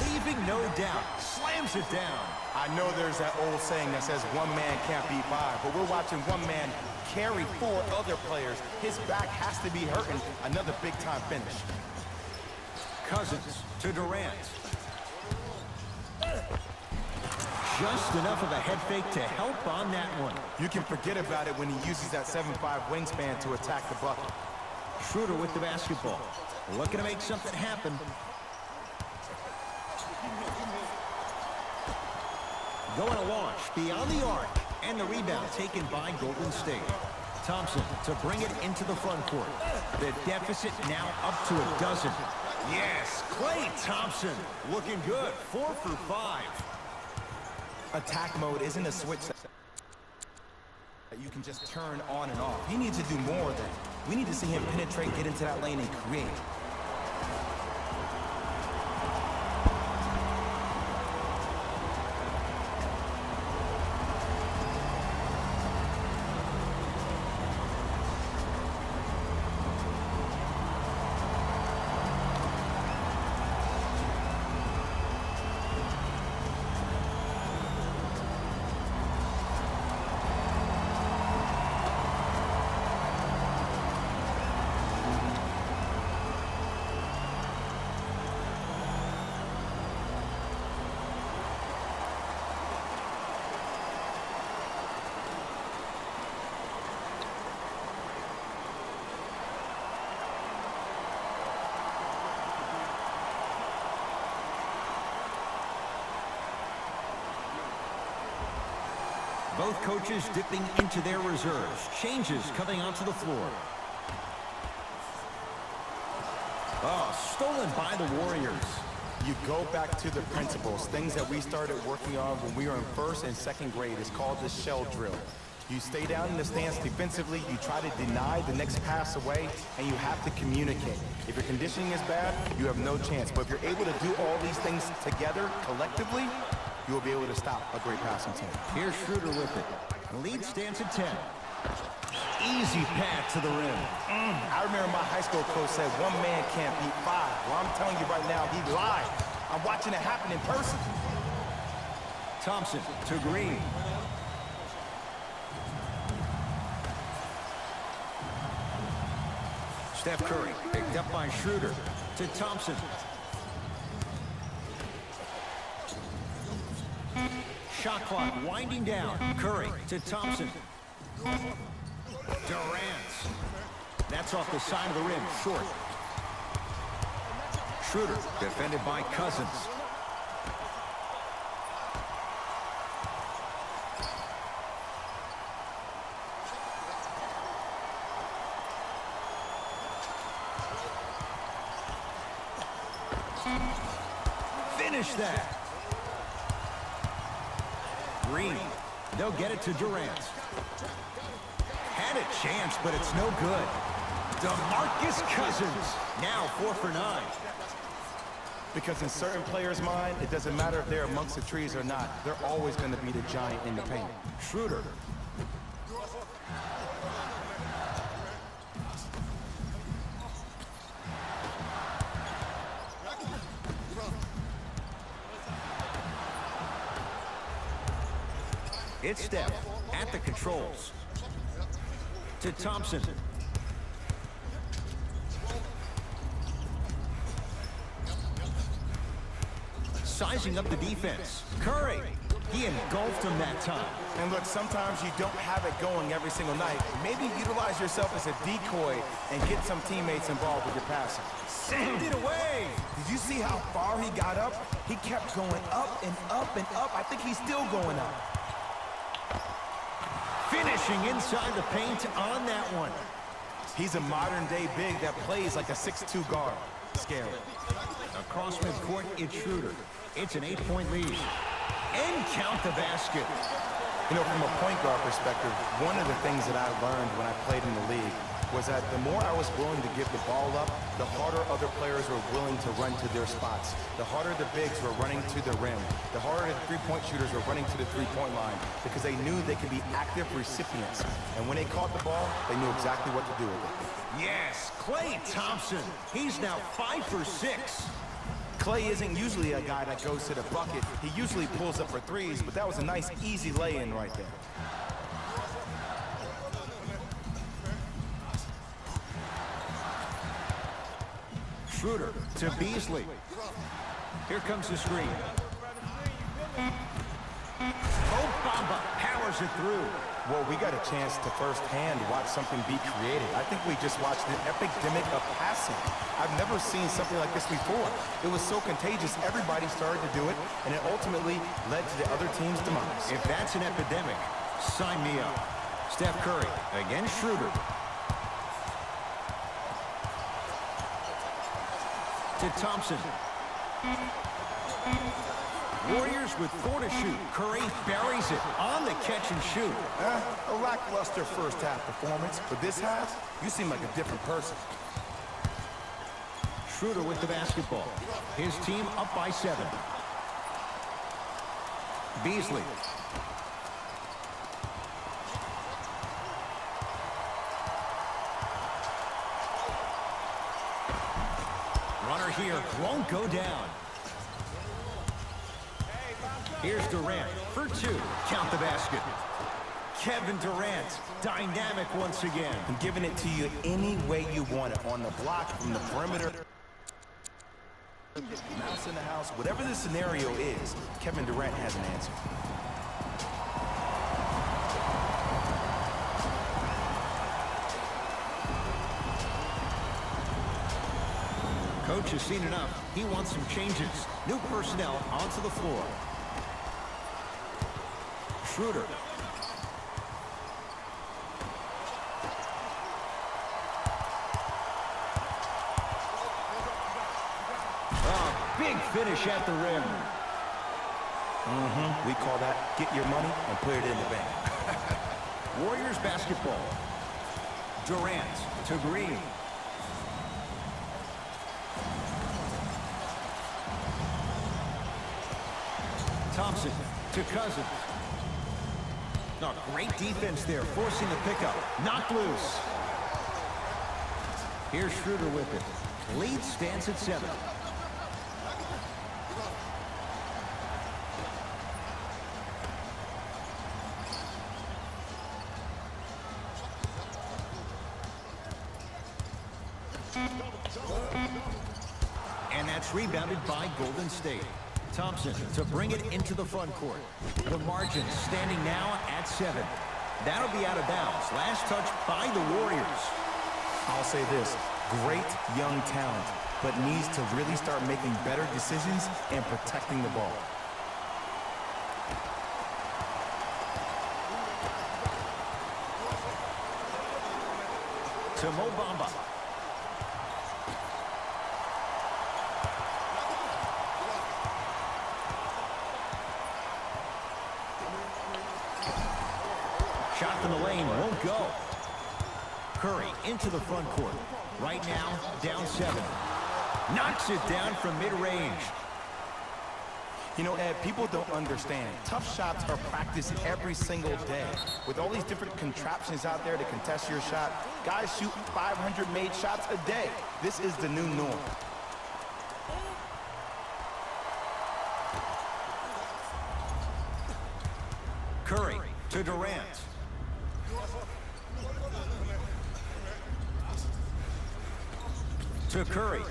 Leaving no doubt. Slams it down. I know there's that old saying that says one man can't beat five, but we're watching one man carry four other players. His back has to be hurting. Another big-time finish. Cousins to Durant. Just enough of a head fake to help on that one. You can forget about it when he uses that 7'5" wingspan to attack the bucket. Schroeder with the basketball. Looking to make something happen. Going to launch beyond the arc. And the rebound taken by Golden State. Thompson to bring it into the front court. The deficit now up to a dozen. Yes, Klay Thompson looking good. 4 for 5. Attack mode isn't a switch that you can just turn on and off. He needs to do more than. We need to see him penetrate, get into that lane, and create. Both coaches dipping into their reserves. Changes coming onto the floor. Oh, stolen by the Warriors. You go back to the principles, things that we started working on when we were in first and second grade. It's called the shell drill. You stay down in the stance defensively, you try to deny the next pass away, and you have to communicate. If your conditioning is bad, you have no chance. But if you're able to do all these things together, collectively, you will be able to stop a great passing team. Here's Schroeder with it. The lead stands at 10. Easy path to the rim. I remember my high school coach said one man can't beat five. Well, I'm telling you right now, he lied. I'm watching it happen in person. Thompson to Green. Steph Curry picked up by Schroeder to Thompson. Shot clock winding down. Curry to Thompson. Durant. That's off the side of the rim, short. Schroeder defended by Cousins. Finish that. Green. They'll get it to Durant. Had a chance, but it's no good. DeMarcus Cousins. Now 4 for 9. Because in certain players' mind, it doesn't matter if they're amongst the trees or not. They're always going to be the giant in the paint. Schroeder. It's Steph at the controls. To Thompson. Sizing up the defense. Curry. He engulfed him that time. And look, sometimes you don't have it going every single night. Maybe utilize yourself as a decoy and get some teammates involved with your passing. Send it away. Did you see how far he got up? He kept going up and up and up. I think he's still going up. Finishing inside the paint on that one. He's a modern-day big that plays like a 6'2" guard. Scary. Across midcourt, it's Schroeder. It's an 8-point lead. And count the basket. You know, from a point guard perspective, one of the things that I learned when I played in the league was that the more I was willing to give the ball up, the harder other players were willing to run to their spots. The harder the bigs were running to the rim. The harder the three-point shooters were running to the three-point line because they knew they could be active recipients. And when they caught the ball, they knew exactly what to do with it. Yes, Klay Thompson. He's now 5 for 6. Klay isn't usually a guy that goes to the bucket. He usually pulls up for threes, but that was a nice, easy lay-in right there. Schroeder to Beasley. Here comes the screen. Bamba powers it through. Well, we got a chance to firsthand watch something be created. I think we just watched an epidemic of passing. I've never seen something like this before. It was so contagious, everybody started to do it, and it ultimately led to the other team's demise. If that's an epidemic, sign me up. Steph Curry against Schroeder. To Thompson. Warriors with 4 to shoot. Curry buries it on the catch and shoot. A lackluster first half performance, but this half, you seem like a different person. Schroeder with the basketball. His team up by 7. Beasley. Runner here won't go down. Here's Durant for 2. Count the basket. Kevin Durant, dynamic once again. I'm giving it to you any way you want it, on the block, from the perimeter. Mouse in the house, whatever the scenario is, Kevin Durant has an answer. Coach has seen enough. He wants some changes. New personnel onto the floor. Schroeder. Oh, big finish at the rim. We call that get your money and put it in the bank. Warriors basketball. Durant to Green. Thompson to Cousins. Oh, great defense there, forcing the pickup. Knocked loose. Here's Schroeder with it. Lead stands at 7. And that's rebounded by Golden State. Thompson to bring it into the front court. The margin standing now at 7. That'll be out of bounds. Last touch by the Warriors. I'll say this, great young talent, but needs to really start making better decisions and protecting the ball. To Bamba. Shot from the lane won't go. Curry into the front court. Right now, down 7. Knocks it down from mid-range. You know, Ed, people don't understand. Tough shots are practiced every single day. With all these different contraptions out there to contest your shot, guys shoot 500 made shots a day. This is the new norm. Curry to Durant. To Curry.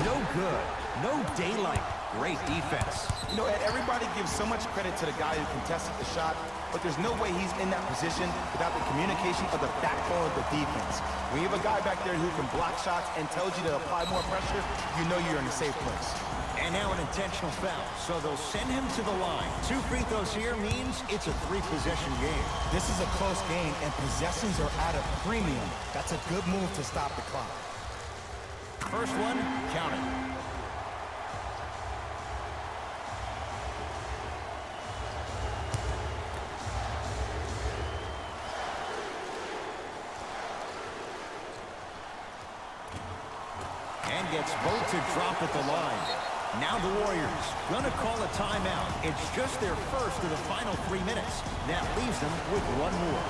No good. No daylight. Great defense. You know, Ed, everybody gives so much credit to the guy who contested the shot, but there's no way he's in that position without the communication of the backbone of the defense. When you have a guy back there who can block shots and tells you to apply more pressure, you know you're in a safe place. And now an intentional foul, so they'll send him to the line. 2 free throws here means it's a 3-possession game. This is a close game, and possessions are at a premium. That's a good move to stop the clock. First one, count it. and gets both to drop at the line. Now the Warriors gonna call a timeout. It's just their first of the final 3 minutes. That leaves them with one more.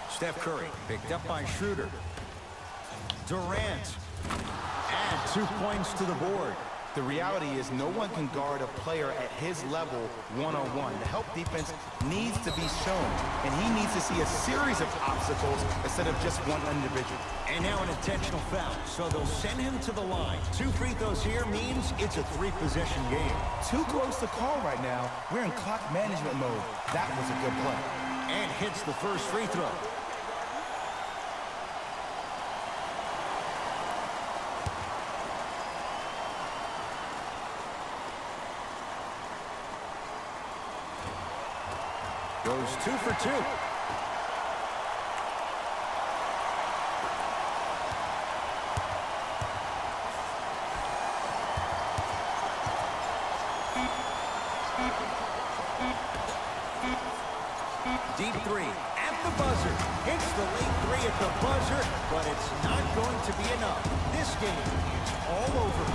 Steph Curry picked up by Schroeder. Durant. Add 2 points to the board. The reality is no one can guard a player at his level one-on-one. The help defense needs to be shown, and he needs to see a series of obstacles instead of just one individual. And now an intentional foul, so they'll send him to the line. 2 free throws here means it's a 3-possession game. Too close to call right now. We're in clock management mode. That was a good play. And hits the first free throw. Goes 2 for 2. Deep 3 at the buzzer. Hits the late 3 at the buzzer, but it's not going to be enough. This game is all over.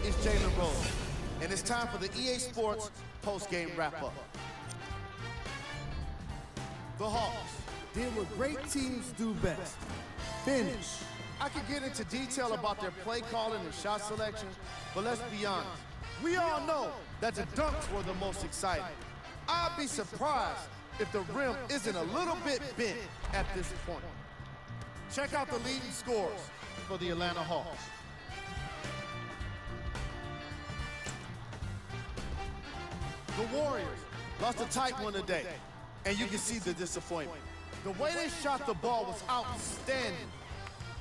It's Jalen Rose, and it's time for the EA Sports post-game wrap-up. The Hawks did what great teams do best, finish. I could get into detail about their play calling and shot selection, but let's be honest. We all know that the dunks were the most exciting. I'd be surprised if the rim isn't a little bit bent at this point. Check out the leading scorers for the Atlanta Hawks. The Warriors lost a tight one today, and you can see the disappointment. The way they shot the ball was outstanding,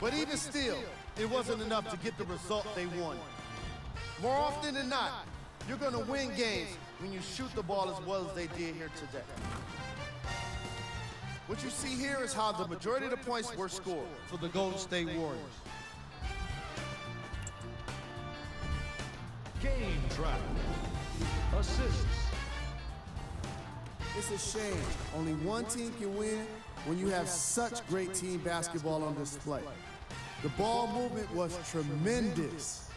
but even still, it wasn't enough to get the result they wanted. More often than not, you're going to win games when you shoot the ball as well as they did here today. What you see here is how the majority of the points were scored for the Golden State Warriors. Game track. Assists. It's a shame only one team can win when you have such great team basketball on display. The ball movement was tremendous.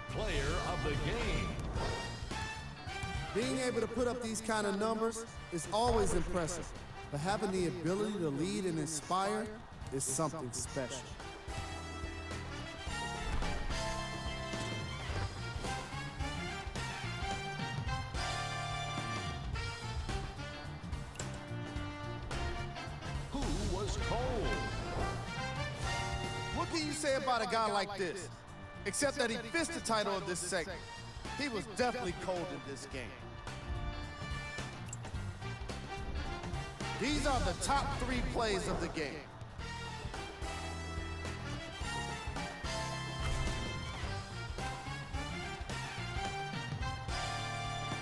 Player of the game. Being able to put up these kind of numbers is always impressive, but having the ability to lead and inspire is something special. Who was cold? What can you say about a guy like this? Except that he fits the title of this segment. He was definitely cold in this game. These are the top 3 plays of the game.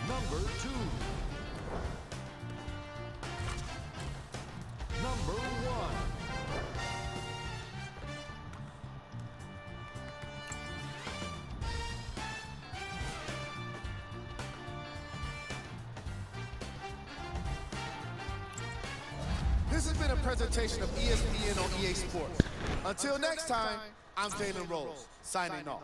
Number 2. Number 1. This has been a presentation of ESPN on EA Sports. Until next time, I'm Jalen Rose, signing off.